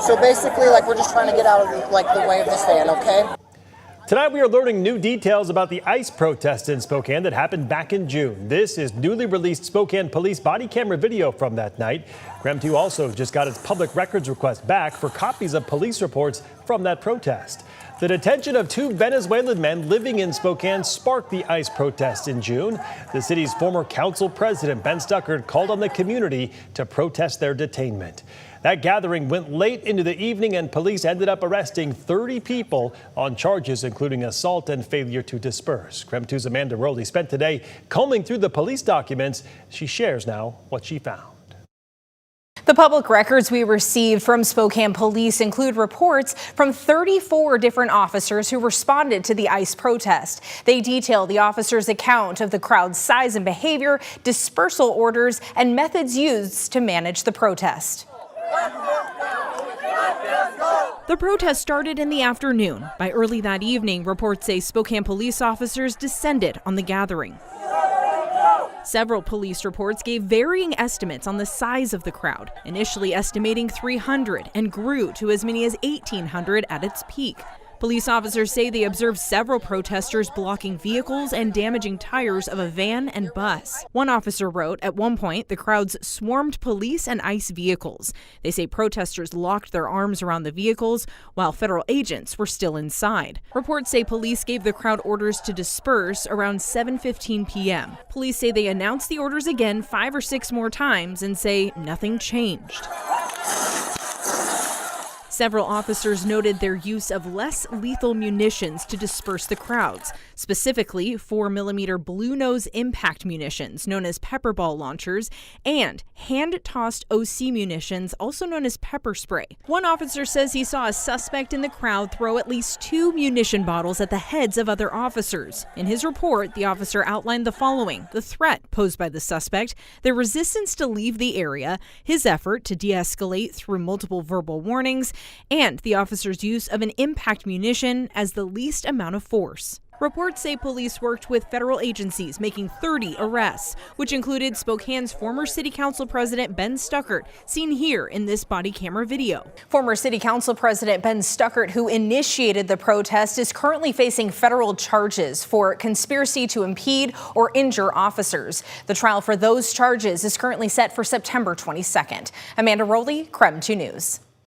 So basically, we're just trying to get out of the way of this van, okay? Tonight, we are learning new details about the ICE protest in Spokane that happened back in June. This is newly released Spokane police body camera video from that night. KREM 2 also just got its public records request back for copies of police reports from that protest. The detention of 2 Venezuelan men living in Spokane sparked the ICE protest in June. The city's former council president, Ben Stuckert, called on the community to protest their detainment. That gathering went late into the evening, and police ended up arresting 30 people on charges including assault and failure to disperse. KREM 2's Amanda Rowley spent today combing through the police documents. She shares now what she found. The public records we received from Spokane police include reports from 34 different officers who responded to the ICE protest. They detail the officers' account of the crowd's size and behavior, dispersal orders, and methods used to manage the protest. The protest started in the afternoon. By early that evening, reports say Spokane police officers descended on the gathering. Several police reports gave varying estimates on the size of the crowd, initially estimating 300 and grew to as many as 1,800 at its peak. Police officers say they observed several protesters blocking vehicles and damaging tires of a van and bus. One officer wrote, at one point, the crowds swarmed police and ICE vehicles. They say protesters locked their arms around the vehicles while federal agents were still inside. Reports say police gave the crowd orders to disperse around 7:15 p.m. Police say they announced the orders again 5 or 6 more times and say nothing changed. Several officers noted their use of less lethal munitions to disperse the crowds, specifically 4mm blue nose impact munitions, known as pepper ball launchers, and hand-tossed OC munitions, also known as pepper spray. One officer says he saw a suspect in the crowd throw at least 2 munition bottles at the heads of other officers. In his report, the officer outlined the following: the threat posed by the suspect, their resistance to leave the area, his effort to de-escalate through multiple verbal warnings, and the officer's use of an impact munition as the least amount of force. Reports say police worked with federal agencies, making 30 arrests, which included Spokane's former city council president Ben Stuckert, seen here in this body camera video. Former city council president Ben Stuckert, who initiated the protest, is currently facing federal charges for conspiracy to impede or injure officers. The trial for those charges is currently set for September 22nd. Amanda Rowley, KREM 2 News.